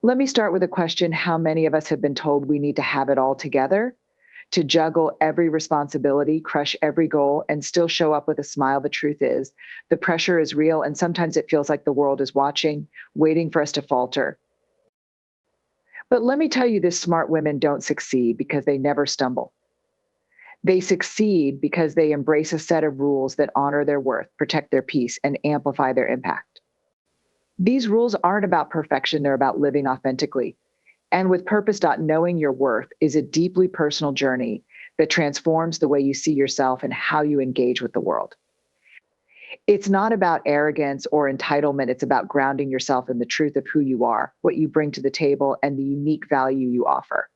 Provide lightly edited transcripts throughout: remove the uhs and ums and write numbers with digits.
Let me start with a question. How many of us have been told we need to have it all together, to juggle every responsibility, crush every goal, and still show up with a smile? The truth is, the pressure is real, and sometimes it feels like the world is watching, waiting for us to falter. But let me tell you this: smart women don't succeed because they never stumble. They succeed because they embrace a set of rules that honor their worth, protect their peace, and amplify their impact. These rules aren't about perfection, they're about living authentically. And with purpose, knowing your worth is a deeply personal journey that transforms the way you see yourself and how you engage with the world. It's not about arrogance or entitlement. It's about grounding yourself in the truth of who you are, what you bring to the table, and the unique value you offer.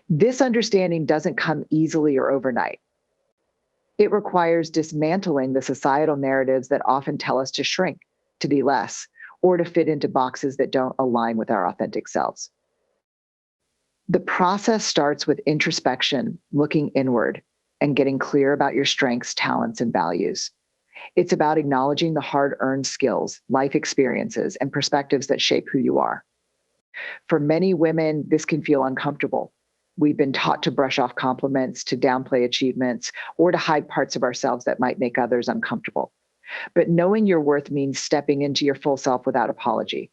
This understanding doesn't come easily or overnight. It requires dismantling the societal narratives that often tell us to shrink, to be less, or to fit into boxes that don't align with our authentic selves. The process starts with introspection, looking inward, and getting clear about your strengths, talents, and values. It's about acknowledging the hard earned skills, life experiences, and perspectives that shape who you are. For many women, this can feel uncomfortable. We've been taught to brush off compliments, to downplay achievements, or to hide parts of ourselves that might make others uncomfortable. But knowing your worth means stepping into your full self without apology.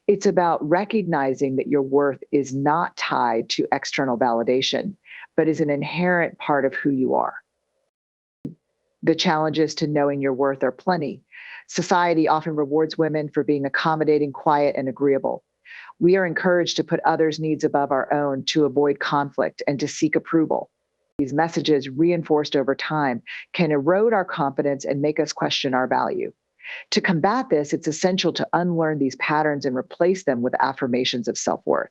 It's about recognizing that your worth is not tied to external validation, but is an inherent part of who you are. The challenges to knowing your worth are plenty. Society often rewards women for being accommodating, quiet, and agreeable. We are encouraged to put others' needs above our own, to avoid conflict, and to seek approval. These messages, reinforced over time, can erode our confidence and make us question our value. To combat this, it's essential to unlearn these patterns and replace them with affirmations of self-worth.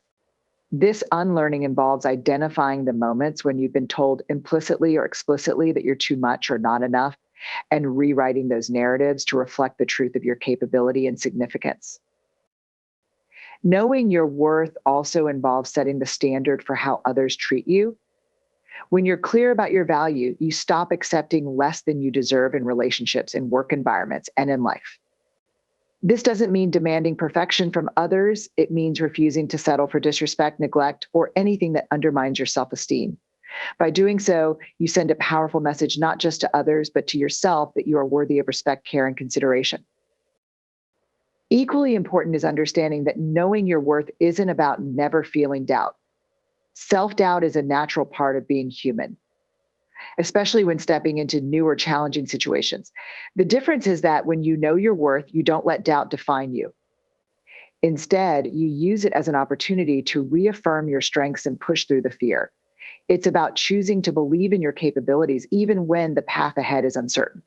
This unlearning involves identifying the moments when you've been told implicitly or explicitly that you're too much or not enough, and rewriting those narratives to reflect the truth of your capability and significance. Knowing your worth also involves setting the standard for how others treat you. When you're clear about your value, you stop accepting less than you deserve in relationships, in work environments, and in life. This doesn't mean demanding perfection from others. It means refusing to settle for disrespect, neglect, or anything that undermines your self-esteem. By doing so, you send a powerful message not just to others, but to yourself, that you are worthy of respect, care, and consideration. Equally important is understanding that knowing your worth isn't about never feeling doubt. Self-doubt is a natural part of being human, especially when stepping into new or challenging situations. The difference is that when you know your worth, you don't let doubt define you. Instead, you use it as an opportunity to reaffirm your strengths and push through the fear. It's about choosing to believe in your capabilities, even when the path ahead is uncertain.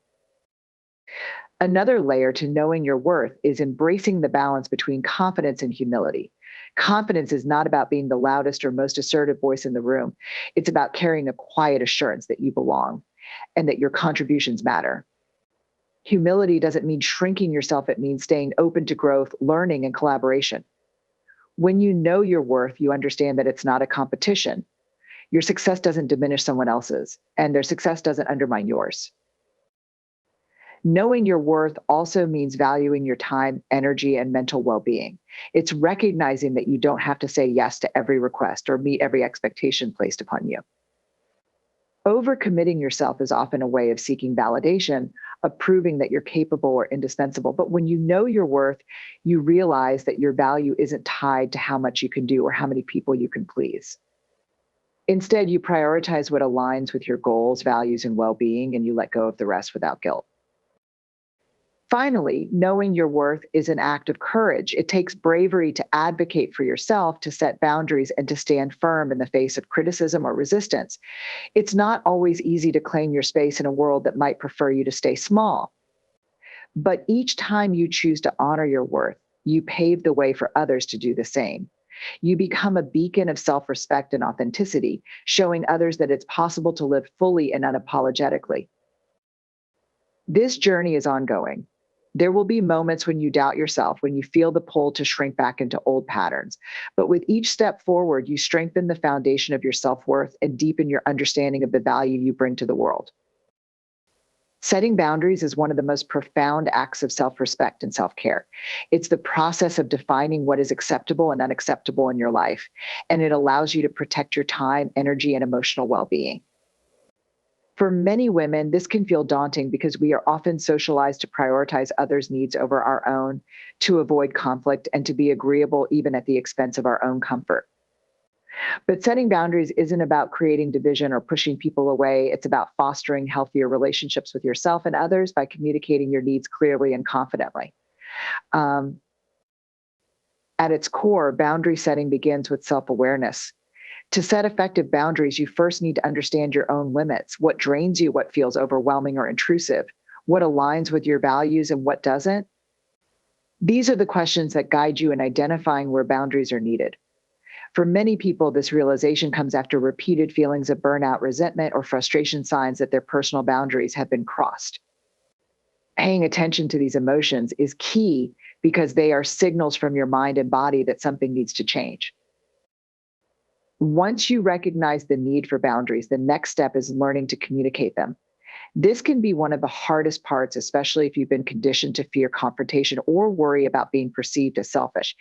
Another layer to knowing your worth is embracing the balance between confidence and humility. Confidence is not about being the loudest or most assertive voice in the room. It's about carrying a quiet assurance that you belong and that your contributions matter. Humility doesn't mean shrinking yourself, it means staying open to growth, learning, and collaboration. When you know your worth, you understand that it's not a competition. Your success doesn't diminish someone else's, and their success doesn't undermine yours. Knowing your worth also means valuing your time, energy, and mental well-being. It's recognizing that you don't have to say yes to every request or meet every expectation placed upon you. Overcommitting yourself is often a way of seeking validation, of proving that you're capable or indispensable. But when you know your worth, you realize that your value isn't tied to how much you can do or how many people you can please. Instead, you prioritize what aligns with your goals, values, and well-being, and you let go of the rest without guilt. Finally, knowing your worth is an act of courage. It takes bravery to advocate for yourself, to set boundaries, and to stand firm in the face of criticism or resistance. It's not always easy to claim your space in a world that might prefer you to stay small. But each time you choose to honor your worth, you pave the way for others to do the same. You become a beacon of self-respect and authenticity, showing others that it's possible to live fully and unapologetically. This journey is ongoing. There will be moments when you doubt yourself, when you feel the pull to shrink back into old patterns. But with each step forward, you strengthen the foundation of your self-worth and deepen your understanding of the value you bring to the world. Setting boundaries is one of the most profound acts of self respect and self care. It's the process of defining what is acceptable and unacceptable in your life, and it allows you to protect your time, energy, and emotional well being. For many women, this can feel daunting because we are often socialized to prioritize others' needs over our own, to avoid conflict, and to be agreeable even at the expense of our own comfort. But setting boundaries isn't about creating division or pushing people away. It's about fostering healthier relationships with yourself and others by communicating your needs clearly and confidently. Um, at its core, boundary setting begins with self awareness. To set effective boundaries, you first need to understand your own limits, what drains you, what feels overwhelming or intrusive, what aligns with your values and what doesn't. These are the questions that guide you in identifying where boundaries are needed. For many people, this realization comes after repeated feelings of burnout, resentment, or frustration, signs that their personal boundaries have been crossed. Paying attention to these emotions is key because they are signals from your mind and body that something needs to change. Once you recognize the need for boundaries, the next step is learning to communicate them. This can be one of the hardest parts, especially if you've been conditioned to fear confrontation or worry about being perceived as selfish.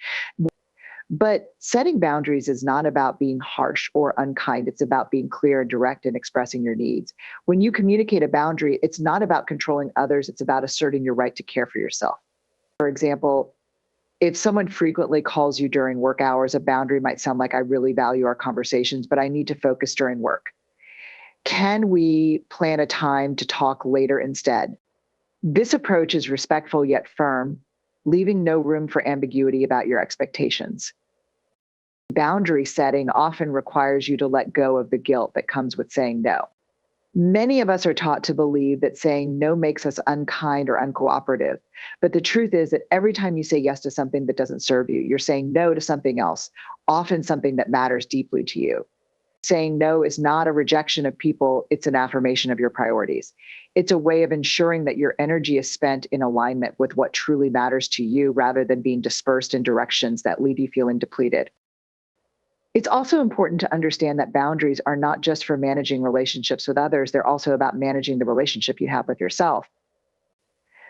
But setting boundaries is not about being harsh or unkind. It's about being clear and direct and expressing your needs. When you communicate a boundary, it's not about controlling others, it's about asserting your right to care for yourself. For example, if someone frequently calls you during work hours, a boundary might sound like, I really value our conversations, but I need to focus during work. Can we plan a time to talk later instead? This approach is respectful yet firm, leaving no room for ambiguity about your expectations. Boundary setting often requires you to let go of the guilt that comes with saying no. Many of us are taught to believe that saying no makes us unkind or uncooperative. But the truth is that every time you say yes to something that doesn't serve you, you're saying no to something else, often something that matters deeply to you. Saying no is not a rejection of people, it's an affirmation of your priorities. It's a way of ensuring that your energy is spent in alignment with what truly matters to you rather than being dispersed in directions that leave you feeling depleted. It's also important to understand that boundaries are not just for managing relationships with others, they're also about managing the relationship you have with yourself.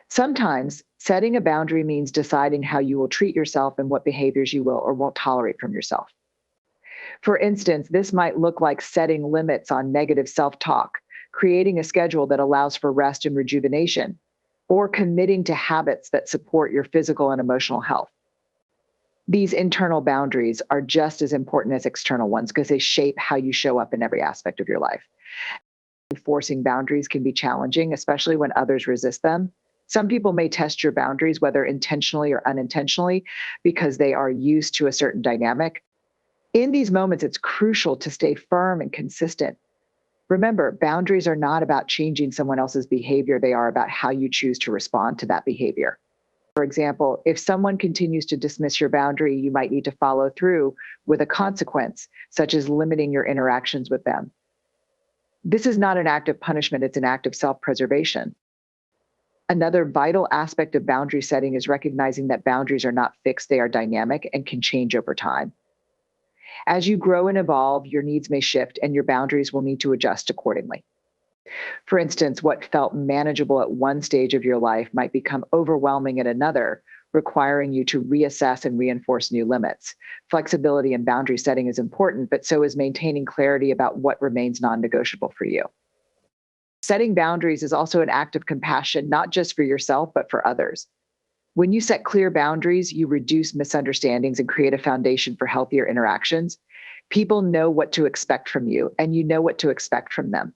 Sometimes setting a boundary means deciding how you will treat yourself and what behaviors you will or won't tolerate from yourself. For instance, this might look like setting limits on negative self talk, creating a schedule that allows for rest and rejuvenation, or committing to habits that support your physical and emotional health. These internal boundaries are just as important as external ones because they shape how you show up in every aspect of your life. Enforcing boundaries can be challenging, especially when others resist them. Some people may test your boundaries, whether intentionally or unintentionally, because they are used to a certain dynamic. In these moments, it's crucial to stay firm and consistent. Remember, boundaries are not about changing someone else's behavior, they are about how you choose to respond to that behavior. For example, if someone continues to dismiss your boundary, you might need to follow through with a consequence, such as limiting your interactions with them. This is not an act of punishment, it's an act of self preservation. Another vital aspect of boundary setting is recognizing that boundaries are not fixed, they are dynamic and can change over time. As you grow and evolve, your needs may shift and your boundaries will need to adjust accordingly. For instance, what felt manageable at one stage of your life might become overwhelming at another, requiring you to reassess and reinforce new limits. Flexibility and boundary setting is important, but so is maintaining clarity about what remains non negotiable for you. Setting boundaries is also an act of compassion, not just for yourself, but for others. When you set clear boundaries, you reduce misunderstandings and create a foundation for healthier interactions. People know what to expect from you, and you know what to expect from them.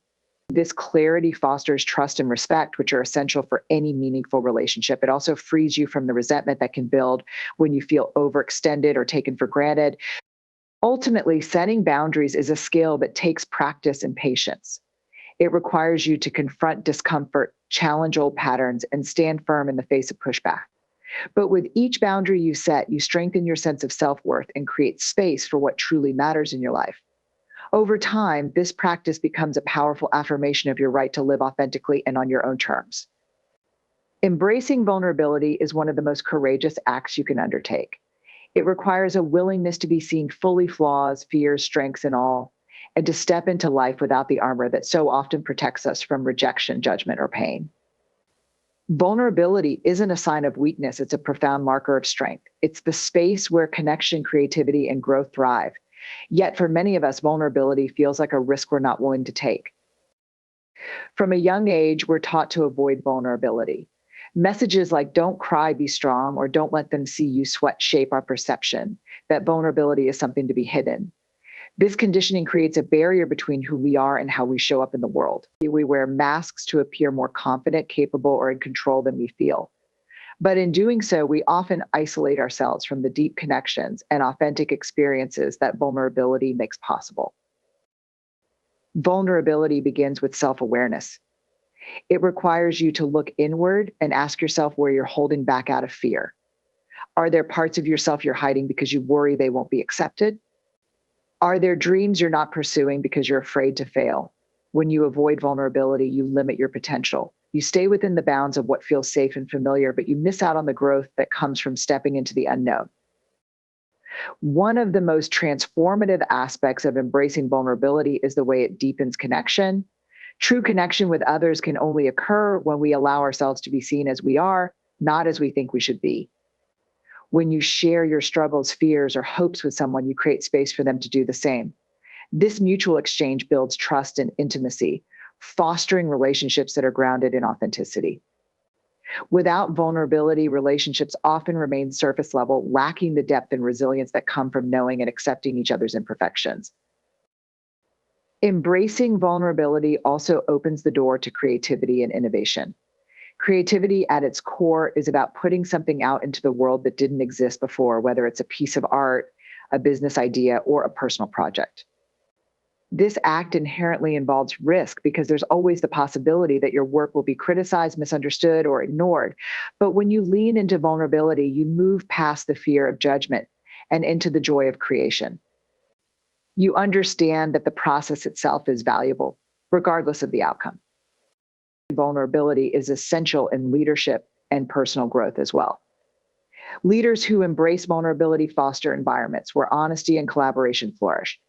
This clarity fosters trust and respect, which are essential for any meaningful relationship. It also frees you from the resentment that can build when you feel overextended or taken for granted. Ultimately, setting boundaries is a skill that takes practice and patience. It requires you to confront discomfort, challenge old patterns, and stand firm in the face of pushback. But with each boundary you set, you strengthen your sense of self-worth and create space for what truly matters in your life. Over time, this practice becomes a powerful affirmation of your right to live authentically and on your own terms. Embracing vulnerability is one of the most courageous acts you can undertake. It requires a willingness to be seen fully, flaws, fears, strengths, and all, and to step into life without the armor that so often protects us from rejection, judgment, or pain. Vulnerability isn't a sign of weakness, it's a profound marker of strength. It's the space where connection, creativity, and growth thrive. Yet for many of us, vulnerability feels like a risk we're not willing to take. From a young age, we're taught to avoid vulnerability. Messages like don't cry, be strong, or don't let them see you sweat shape our perception that vulnerability is something to be hidden. This conditioning creates a barrier between who we are and how we show up in the world. We wear masks to appear more confident, capable, or in control than we feel. But in doing so, we often isolate ourselves from the deep connections and authentic experiences that vulnerability makes possible. Vulnerability begins with self awareness. It requires you to look inward and ask yourself where you're holding back out of fear. Are there parts of yourself you're hiding because you worry they won't be accepted? Are there dreams you're not pursuing because you're afraid to fail? When you avoid vulnerability, you limit your potential. You stay within the bounds of what feels safe and familiar, but you miss out on the growth that comes from stepping into the unknown. One of the most transformative aspects of embracing vulnerability is the way it deepens connection. True connection with others can only occur when we allow ourselves to be seen as we are, not as we think we should be. When you share your struggles, fears, or hopes with someone, you create space for them to do the same. This mutual exchange builds trust and intimacy, fostering relationships that are grounded in authenticity. Without vulnerability, relationships often remain surface level, lacking the depth and resilience that come from knowing and accepting each other's imperfections. Embracing vulnerability also opens the door to creativity and innovation. Creativity at its core is about putting something out into the world that didn't exist before, whether it's a piece of art, a business idea, or a personal project. This act inherently involves risk because there's always the possibility that your work will be criticized, misunderstood, or ignored. But when you lean into vulnerability, you move past the fear of judgment and into the joy of creation. You understand that the process itself is valuable, regardless of the outcome. Vulnerability is essential in leadership and personal growth as well. Leaders who embrace vulnerability foster environments where honesty and collaboration flourish.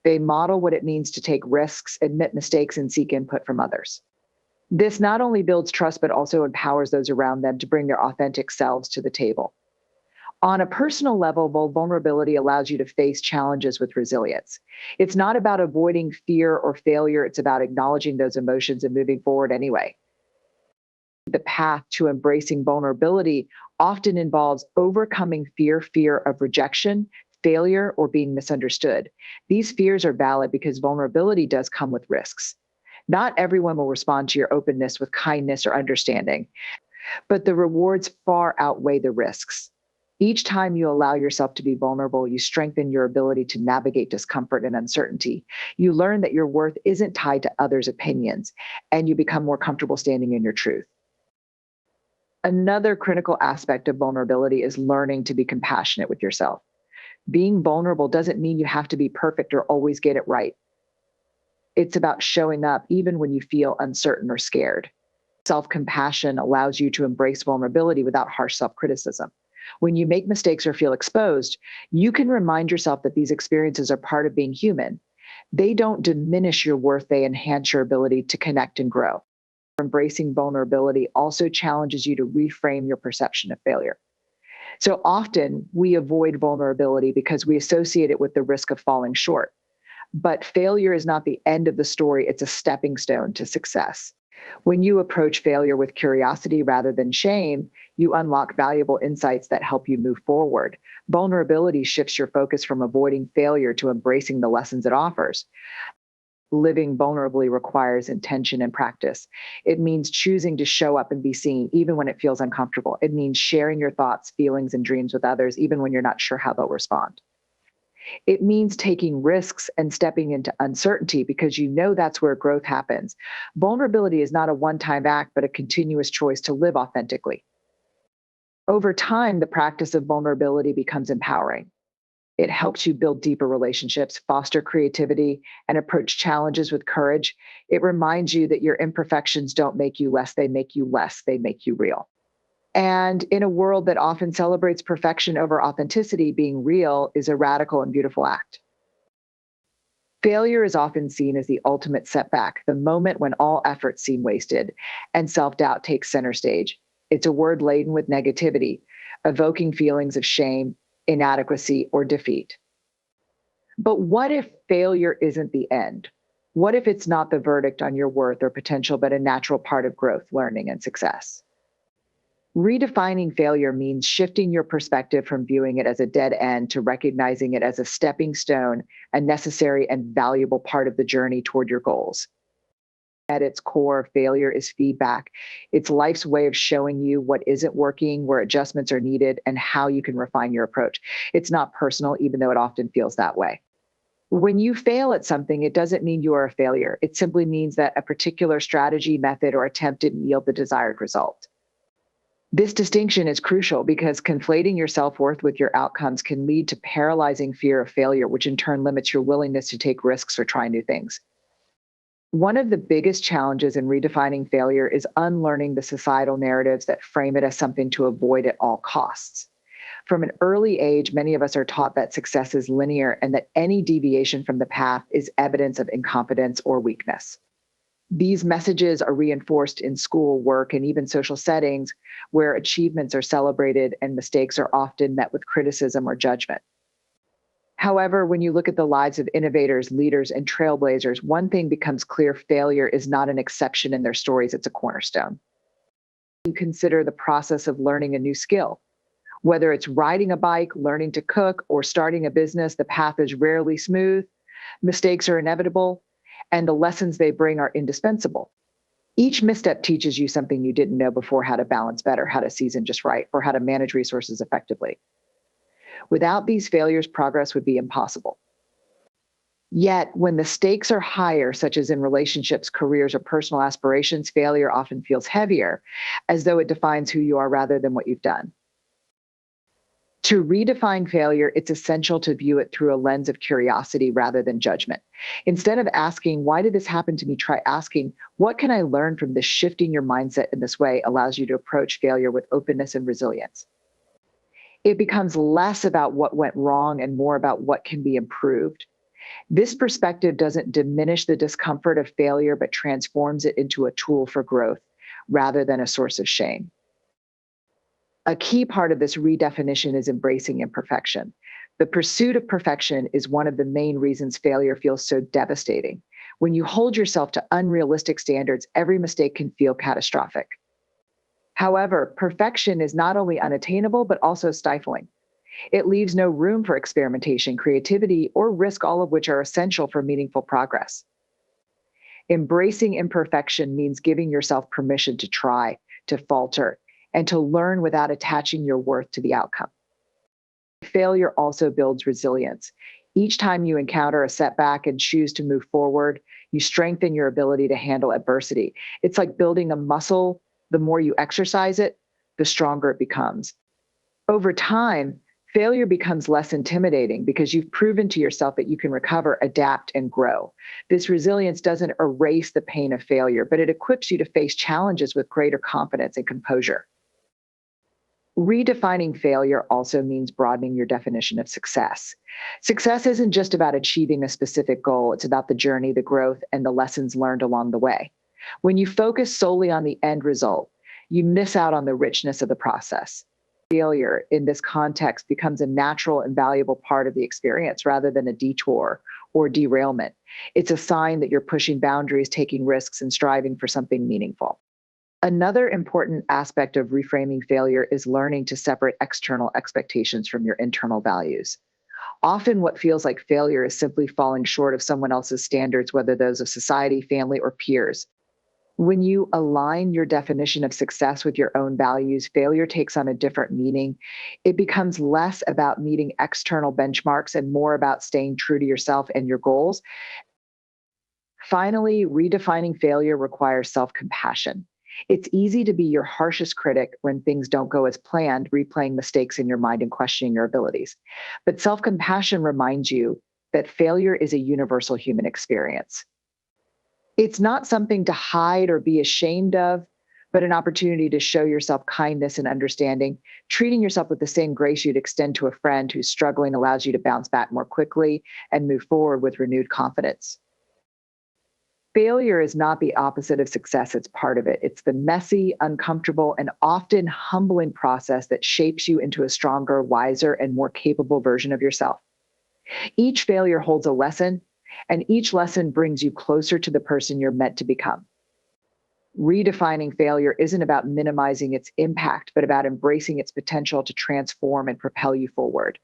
They model what it means to take risks, admit mistakes, and seek input from others. This not only builds trust, but also empowers those around them to bring their authentic selves to the table. On a personal level, vulnerability allows you to face challenges with resilience. It's not about avoiding fear or failure, it's about acknowledging those emotions and moving forward anyway. The path to embracing vulnerability often involves overcoming fear of rejection, failure, or being misunderstood. These fears are valid because vulnerability does come with risks. Not everyone will respond to your openness with kindness or understanding, but the rewards far outweigh the risks. Each time you allow yourself to be vulnerable, you strengthen your ability to navigate discomfort and uncertainty. You learn that your worth isn't tied to others' opinions, and you become more comfortable standing in your truth. Another critical aspect of vulnerability is learning to be compassionate with yourself. Being vulnerable doesn't mean you have to be perfect or always get it right. It's about showing up even when you feel uncertain or scared. Self-compassion allows you to embrace vulnerability without harsh self-criticism. When you make mistakes or feel exposed, you can remind yourself that these experiences are part of being human. They don't diminish your worth, they enhance your ability to connect and grow. Embracing vulnerability also challenges you to reframe your perception of failure. So often we avoid vulnerability because we associate it with the risk of falling short. But failure is not the end of the story, it's a stepping stone to success. When you approach failure with curiosity rather than shame, you unlock valuable insights that help you move forward. Vulnerability shifts your focus from avoiding failure to embracing the lessons it offers. Living vulnerably requires intention and practice. It means choosing to show up and be seen, even when it feels uncomfortable. It means sharing your thoughts, feelings, and dreams with others, even when you're not sure how they'll respond. It means taking risks and stepping into uncertainty because you know that's where growth happens. Vulnerability is not a one-time act, but a continuous choice to live authentically. Over time, the practice of vulnerability becomes empowering. It helps you build deeper relationships, foster creativity, and approach challenges with courage. It reminds you that your imperfections don't make you less, they make you less, they make you real. And in a world that often celebrates perfection over authenticity, being real is a radical and beautiful act. Failure is often seen as the ultimate setback, the moment when all efforts seem wasted and self doubt takes center stage. It's a word laden with negativity, evoking feelings of shame, inadequacy, or defeat. But what if failure isn't the end? What if it's not the verdict on your worth or potential, but a natural part of growth, learning, and success? Redefining failure means shifting your perspective from viewing it as a dead end to recognizing it as a stepping stone, a necessary and valuable part of the journey toward your goals. At its core, failure is feedback. It's life's way of showing you what isn't working, where adjustments are needed, and how you can refine your approach. It's not personal, even though it often feels that way. When you fail at something, it doesn't mean you are a failure. It simply means that a particular strategy, method, or attempt didn't yield the desired result. This distinction is crucial because conflating your self worth with your outcomes can lead to paralyzing fear of failure, which in turn limits your willingness to take risks or try new things. One of the biggest challenges in redefining failure is unlearning the societal narratives that frame it as something to avoid at all costs. From an early age, many of us are taught that success is linear and that any deviation from the path is evidence of incompetence or weakness. These messages are reinforced in school, work, and even social settings where achievements are celebrated and mistakes are often met with criticism or judgment. However, when you look at the lives of innovators, leaders, and trailblazers, one thing becomes clear: failure is not an exception in their stories, it's a cornerstone. You consider the process of learning a new skill. Whether it's riding a bike, learning to cook, or starting a business, the path is rarely smooth, mistakes are inevitable, and the lessons they bring are indispensable. Each misstep teaches you something you didn't know before: how to balance better, how to season just right, or how to manage resources effectively. Without these failures, progress would be impossible. Yet, when the stakes are higher, such as in relationships, careers, or personal aspirations, failure often feels heavier, as though it defines who you are rather than what you've done. To redefine failure, it's essential to view it through a lens of curiosity rather than judgment. Instead of asking, why did this happen to me? Try asking, what can I learn from this? Shifting your mindset in this way allows you to approach failure with openness and resilience. It becomes less about what went wrong and more about what can be improved. This perspective doesn't diminish the discomfort of failure, but transforms it into a tool for growth rather than a source of shame. A key part of this redefinition is embracing imperfection. The pursuit of perfection is one of the main reasons failure feels so devastating. When you hold yourself to unrealistic standards, every mistake can feel catastrophic. However, perfection is not only unattainable, but also stifling. It leaves no room for experimentation, creativity, or risk, all of which are essential for meaningful progress. Embracing imperfection means giving yourself permission to try, to falter, and to learn without attaching your worth to the outcome. Failure also builds resilience. Each time you encounter a setback and choose to move forward, you strengthen your ability to handle adversity. It's like building a muscle. The more you exercise it, the stronger it becomes. Over time, failure becomes less intimidating because you've proven to yourself that you can recover, adapt, and grow. This resilience doesn't erase the pain of failure, but it equips you to face challenges with greater confidence and composure. Redefining failure also means broadening your definition of success. Success isn't just about achieving a specific goal, it's about the journey, the growth, and the lessons learned along the way. When you focus solely on the end result, you miss out on the richness of the process. Failure in this context becomes a natural and valuable part of the experience rather than a detour or derailment. It's a sign that you're pushing boundaries, taking risks, and striving for something meaningful. Another important aspect of reframing failure is learning to separate external expectations from your internal values. Often, what feels like failure is simply falling short of someone else's standards, whether those of society, family, or peers. When you align your definition of success with your own values, failure takes on a different meaning. It becomes less about meeting external benchmarks and more about staying true to yourself and your goals. Finally, redefining failure requires self-compassion. It's easy to be your harshest critic when things don't go as planned, replaying mistakes in your mind and questioning your abilities. But self-compassion reminds you that failure is a universal human experience. It's not something to hide or be ashamed of, but an opportunity to show yourself kindness and understanding. Treating yourself with the same grace you'd extend to a friend who's struggling allows you to bounce back more quickly and move forward with renewed confidence. Failure is not the opposite of success, it's part of it. It's the messy, uncomfortable, and often humbling process that shapes you into a stronger, wiser, and more capable version of yourself. Each failure holds a lesson, and each lesson brings you closer to the person you're meant to become. Redefining failure isn't about minimizing its impact, but about embracing its potential to transform and propel you forward.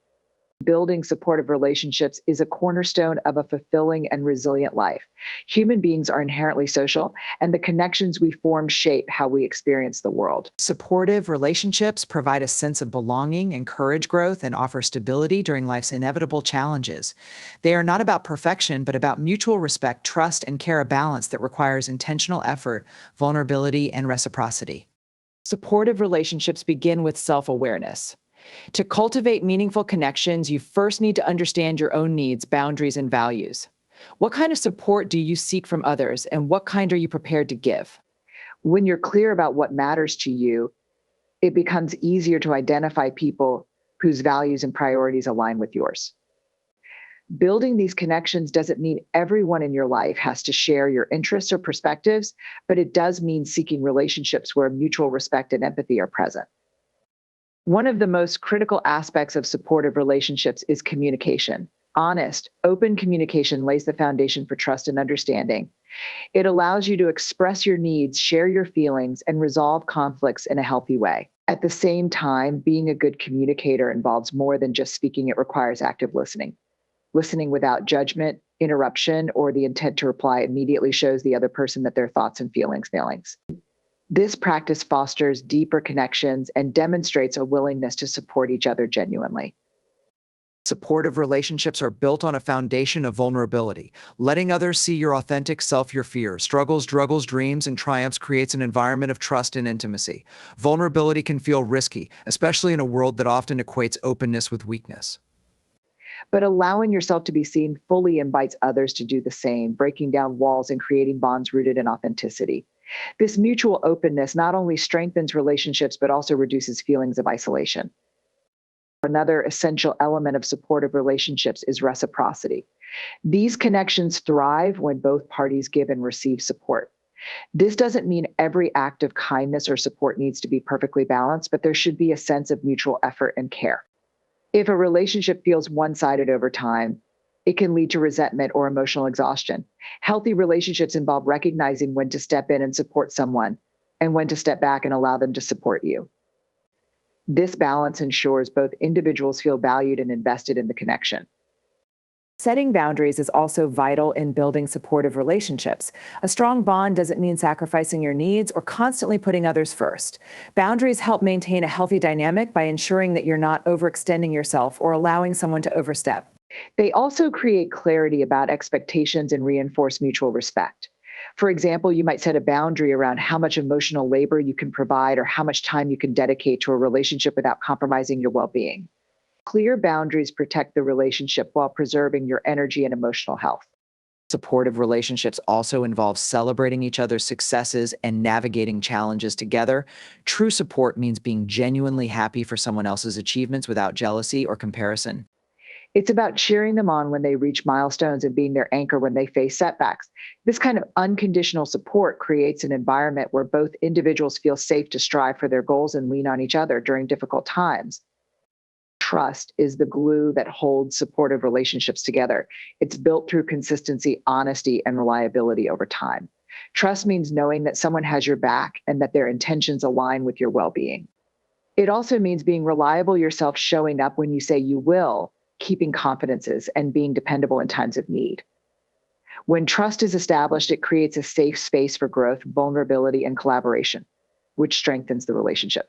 Building supportive relationships is a cornerstone of a fulfilling and resilient life. Human beings are inherently social, and the connections we form shape how we experience the world. Supportive relationships provide a sense of belonging, encourage growth, and offer stability during life's inevitable challenges. They are not about perfection, but about mutual respect, trust, and care, a balance that requires intentional effort, vulnerability, and reciprocity. Supportive relationships begin with self-awareness. To cultivate meaningful connections, you first need to understand your own needs, boundaries, and values. What kind of support do you seek from others, and what kind are you prepared to give? When you're clear about what matters to you, it becomes easier to identify people whose values and priorities align with yours. Building these connections doesn't mean everyone in your life has to share your interests or perspectives, but it does mean seeking relationships where mutual respect and empathy are present. One of the most critical aspects of supportive relationships is communication. Honest, open communication lays the foundation for trust and understanding. It allows you to express your needs, share your feelings, and resolve conflicts in a healthy way. At the same time, being a good communicator involves more than just speaking. It requires active listening. Listening without judgment, interruption, or the intent to reply immediately shows the other person that their thoughts and feelings. This practice fosters deeper connections and demonstrates a willingness to support each other genuinely. Supportive relationships are built on a foundation of vulnerability. Letting others see your authentic self, your fears, struggles, dreams, and triumphs creates an environment of trust and intimacy. Vulnerability can feel risky, especially in a world that often equates openness with weakness. But allowing yourself to be seen fully invites others to do the same, breaking down walls and creating bonds rooted in authenticity. This mutual openness not only strengthens relationships, but also reduces feelings of isolation. Another essential element of supportive relationships is reciprocity. These connections thrive when both parties give and receive support. This doesn't mean every act of kindness or support needs to be perfectly balanced, but there should be a sense of mutual effort and care. If a relationship feels one-sided over time, it can lead to resentment or emotional exhaustion. Healthy relationships involve recognizing when to step in and support someone and when to step back and allow them to support you. This balance ensures both individuals feel valued and invested in the connection. Setting boundaries is also vital in building supportive relationships. A strong bond doesn't mean sacrificing your needs or constantly putting others first. Boundaries help maintain a healthy dynamic by ensuring that you're not overextending yourself or allowing someone to overstep. They also create clarity about expectations and reinforce mutual respect. For example, you might set a boundary around how much emotional labor you can provide or how much time you can dedicate to a relationship without compromising your well-being. Clear boundaries protect the relationship while preserving your energy and emotional health. Supportive relationships also involve celebrating each other's successes and navigating challenges together. True support means being genuinely happy for someone else's achievements without jealousy or comparison. It's about cheering them on when they reach milestones and being their anchor when they face setbacks. This kind of unconditional support creates an environment where both individuals feel safe to strive for their goals and lean on each other during difficult times. Trust is the glue that holds supportive relationships together. It's built through consistency, honesty, and reliability over time. Trust means knowing that someone has your back and that their intentions align with your well-being. It also means being reliable yourself, showing up when you say you will, keeping confidences, and being dependable in times of need. When trust is established, it creates a safe space for growth, vulnerability, and collaboration, which strengthens the relationship.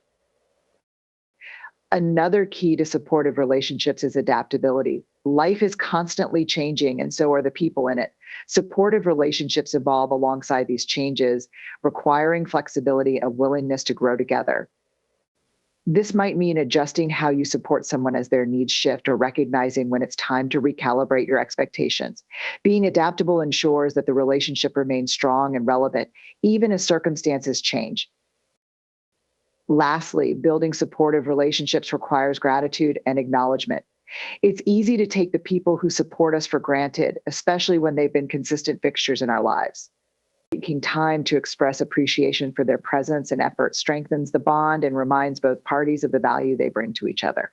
Another key to supportive relationships is adaptability. Life is constantly changing, and so are the people in it. Supportive relationships evolve alongside these changes, requiring flexibility and willingness to grow together. This might mean adjusting how you support someone as their needs shift or recognizing when it's time to recalibrate your expectations. Being adaptable ensures that the relationship remains strong and relevant, even as circumstances change. Lastly, building supportive relationships requires gratitude and acknowledgement. It's easy to take the people who support us for granted, especially when they've been consistent fixtures in our lives. Taking time to express appreciation for their presence and effort strengthens the bond and reminds both parties of the value they bring to each other.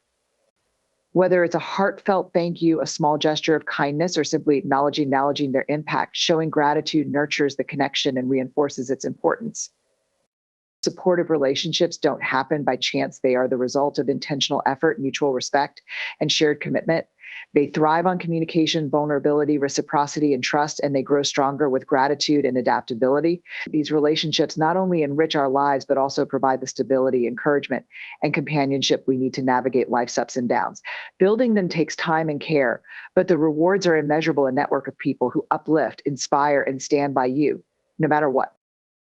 Whether it's a heartfelt thank you, a small gesture of kindness, or simply acknowledging their impact, showing gratitude nurtures the connection and reinforces its importance. Supportive relationships don't happen by chance. They are the result of intentional effort, mutual respect, and shared commitment. They thrive on communication, vulnerability, reciprocity, and trust, and they grow stronger with gratitude and adaptability. These relationships not only enrich our lives, but also provide the stability, encouragement, and companionship we need to navigate life's ups and downs. Building them takes time and care, but the rewards are immeasurable. A network of people who uplift, inspire, and stand by you, no matter what.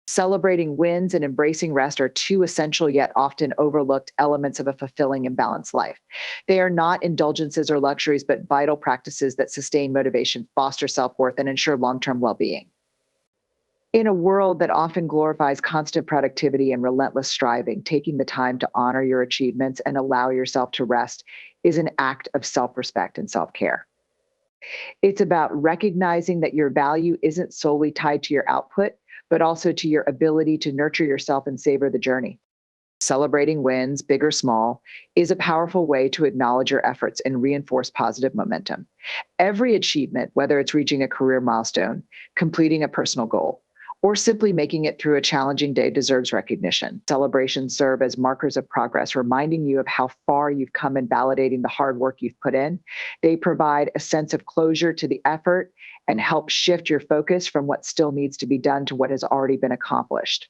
Celebrating wins and embracing rest are two essential yet often overlooked elements of a fulfilling and balanced life. They are not indulgences or luxuries, but vital practices that sustain motivation, foster self-worth, and ensure long-term well-being. In a world that often glorifies constant productivity and relentless striving, taking the time to honor your achievements and allow yourself to rest is an act of self-respect and self-care. It's about recognizing that your value isn't solely tied to your output, but also to your ability to nurture yourself and savor the journey. Celebrating wins, big or small, is a powerful way to acknowledge your efforts and reinforce positive momentum. Every achievement, whether it's reaching a career milestone, completing a personal goal, or simply making it through a challenging day, deserves recognition. Celebrations serve as markers of progress, reminding you of how far you've come and validating the hard work you've put in. They provide a sense of closure to the effort and help shift your focus from what still needs to be done to what has already been accomplished.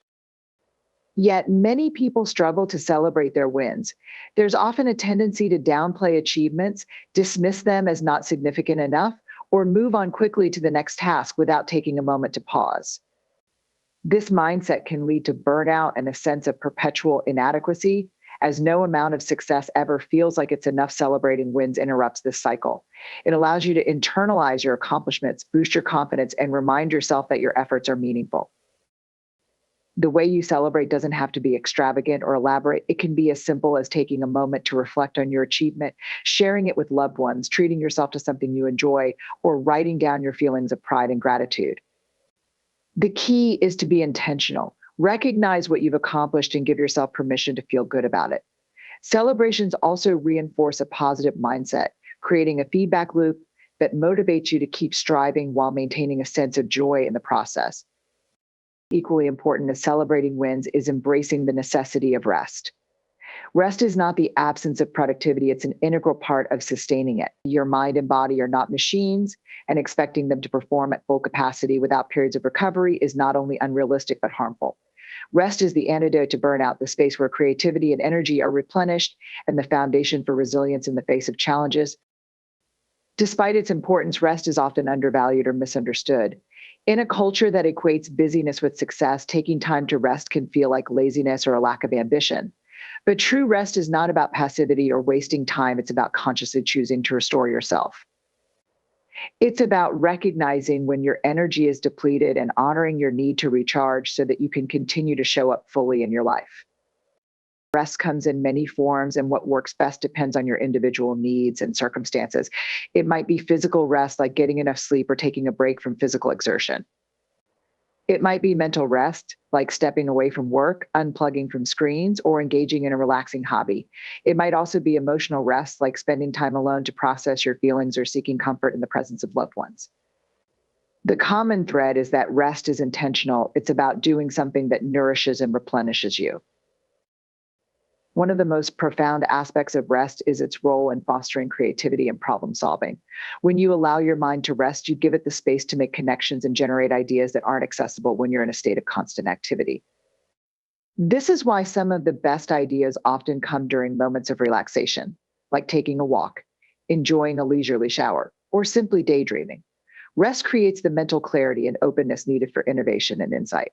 Yet many people struggle to celebrate their wins. There's often a tendency to downplay achievements, dismiss them as not significant enough, or move on quickly to the next task without taking a moment to pause. This mindset can lead to burnout and a sense of perpetual inadequacy, as no amount of success ever feels like it's enough. Celebrating wins interrupts this cycle. It allows you to internalize your accomplishments, boost your confidence, and remind yourself that your efforts are meaningful. The way you celebrate doesn't have to be extravagant or elaborate. It can be as simple as taking a moment to reflect on your achievement, sharing it with loved ones, treating yourself to something you enjoy, or writing down your feelings of pride and gratitude. The key is to be intentional. Recognize what you've accomplished and give yourself permission to feel good about it. Celebrations also reinforce a positive mindset, creating a feedback loop that motivates you to keep striving while maintaining a sense of joy in the process. Equally important as celebrating wins is embracing the necessity of rest. Rest is not the absence of productivity, it's an integral part of sustaining it. Your mind and body are not machines, and expecting them to perform at full capacity without periods of recovery is not only unrealistic but harmful. Rest is the antidote to burnout, the space where creativity and energy are replenished, and the foundation for resilience in the face of challenges. Despite its importance, rest is often undervalued or misunderstood. In a culture that equates busyness with success, taking time to rest can feel like laziness or a lack of ambition. But true rest is not about passivity or wasting time. It's about consciously choosing to restore yourself. It's about recognizing when your energy is depleted and honoring your need to recharge so that you can continue to show up fully in your life. Rest comes in many forms, and what works best depends on your individual needs and circumstances. It might be physical rest, like getting enough sleep or taking a break from physical exertion. It might be mental rest, like stepping away from work, unplugging from screens, or engaging in a relaxing hobby. It might also be emotional rest, like spending time alone to process your feelings or seeking comfort in the presence of loved ones. The common thread is that rest is intentional. It's about doing something that nourishes and replenishes you. One of the most profound aspects of rest is its role in fostering creativity and problem solving. When you allow your mind to rest, you give it the space to make connections and generate ideas that aren't accessible when you're in a state of constant activity. This is why some of the best ideas often come during moments of relaxation, like taking a walk, enjoying a leisurely shower, or simply daydreaming. Rest creates the mental clarity and openness needed for innovation and insight.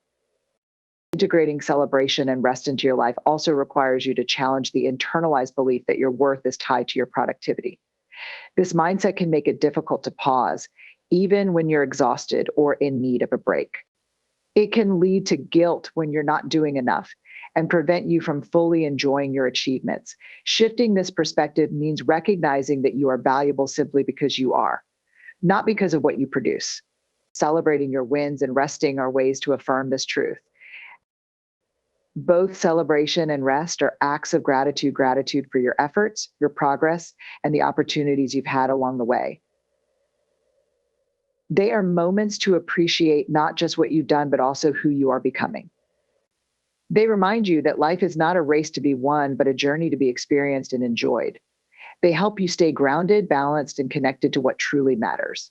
Integrating celebration and rest into your life also requires you to challenge the internalized belief that your worth is tied to your productivity. This mindset can make it difficult to pause, even when you're exhausted or in need of a break. It can lead to guilt when you're not doing enough, and prevent you from fully enjoying your achievements. Shifting this perspective means recognizing that you are valuable simply because you are, not because of what you produce. Celebrating your wins and resting are ways to affirm this truth. Both celebration and rest are acts of gratitude for your efforts, your progress, and the opportunities you've had along the way. They are moments to appreciate not just what you've done, but also who you are becoming. They remind you that life is not a race to be won, but a journey to be experienced and enjoyed. They help you stay grounded, balanced, and connected to what truly matters.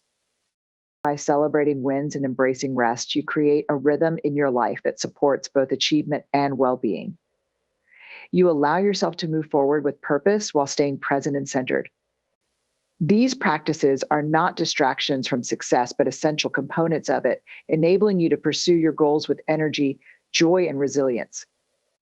By celebrating wins and embracing rest, you create a rhythm in your life that supports both achievement and well being. You allow yourself to move forward with purpose while staying present and centered. These practices are not distractions from success, but essential components of it, enabling you to pursue your goals with energy, joy, and resilience.